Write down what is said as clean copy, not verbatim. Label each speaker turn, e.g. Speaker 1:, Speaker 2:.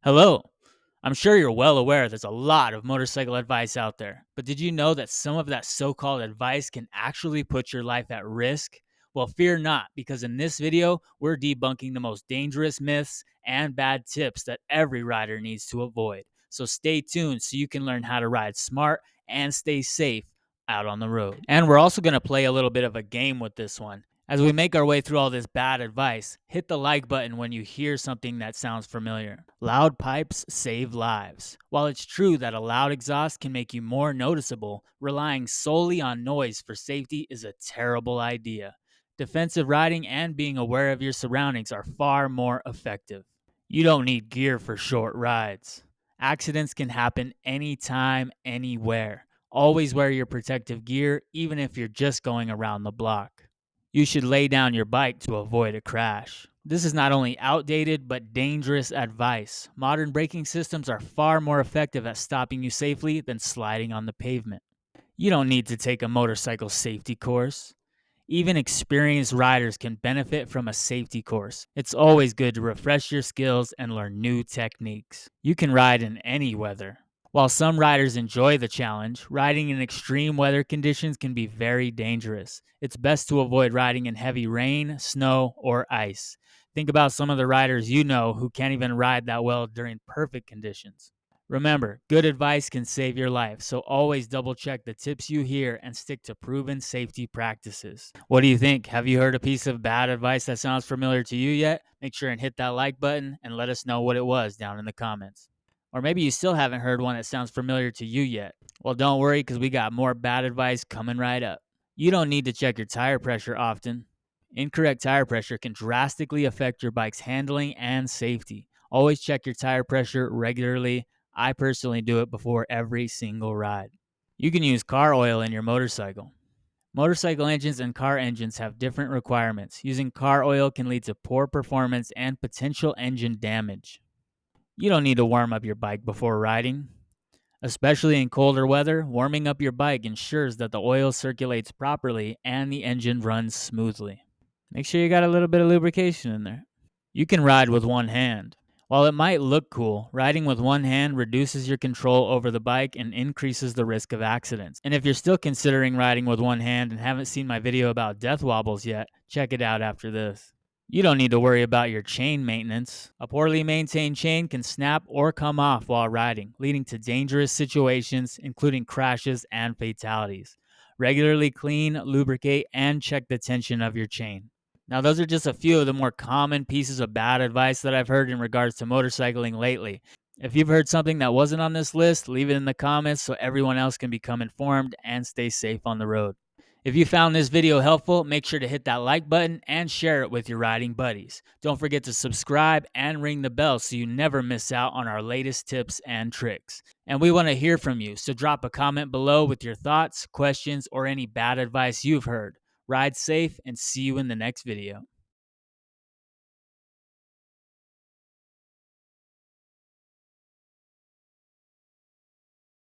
Speaker 1: Hello. I'm sure you're well aware there's a lot of motorcycle advice out there, but did you know that some of that so called advice can actually put your life at risk? Well, fear not, because in this video, we're debunking the most dangerous myths and bad tips that every rider needs to avoid. So stay tuned so you can learn how to ride smart and stay safe out on the road. And we're also going to play a little bit of a game with this one. As we make our way through all this bad advice, hit the like button when you hear something that sounds familiar. Loud pipes save lives. While it's true that a loud exhaust can make you more noticeable, relying solely on noise for safety is a terrible idea. Defensive riding and being aware of your surroundings are far more effective. You don't need gear for short rides. Accidents can happen anytime, anywhere. Always wear your protective gear, even if you're just going around the block. You should lay down your bike to avoid a crash. This is not only outdated, but dangerous advice. Modern braking systems are far more effective at stopping you safely than sliding on the pavement. You don't need to take a motorcycle safety course. Even experienced riders can benefit from a safety course. It's always good to refresh your skills and learn new techniques. You can ride in any weather. While some riders enjoy the challenge, riding in extreme weather conditions can be very dangerous. It's best to avoid riding in heavy rain, snow, or ice. Think about some of the riders you know who can't even ride that well during perfect conditions. Remember, good advice can save your life, so always double check the tips you hear and stick to proven safety practices. What do you think? Have you heard a piece of bad advice that sounds familiar to you yet? Make sure and hit that like button and let us know what it was down in the comments. Or maybe you still haven't heard one that sounds familiar to you yet. Well, don't worry, because we got more bad advice coming right up. You don't need to check your tire pressure often. Incorrect tire pressure can drastically affect your bike's handling and safety. Always check your tire pressure regularly. I personally do it before every single ride. You can use car oil in your motorcycle. Motorcycle engines and car engines have different requirements. Using car oil can lead to poor performance and potential engine damage. You don't need to warm up your bike before riding. Especially in colder weather, warming up your bike ensures that the oil circulates properly and the engine runs smoothly. Make sure you got a little bit of lubrication in there. You can ride with one hand. While it might look cool, riding with one hand reduces your control over the bike and increases the risk of accidents. And if you're still considering riding with one hand and haven't seen my video about death wobbles yet, check it out after this. You don't need to worry about your chain maintenance. A poorly maintained chain can snap or come off while riding, leading to dangerous situations, including crashes and fatalities. Regularly clean, lubricate, and check the tension of your chain. Now, those are just a few of the more common pieces of bad advice that I've heard in regards to motorcycling lately. If you've heard something that wasn't on this list, leave it in the comments so everyone else can become informed and stay safe on the road. If you found this video helpful, make sure to hit that like button and share it with your riding buddies. Don't forget to subscribe and ring the bell so you never miss out on our latest tips and tricks. And we want to hear from you, so drop a comment below with your thoughts, questions, or any bad advice you've heard. Ride safe and see you in the next video.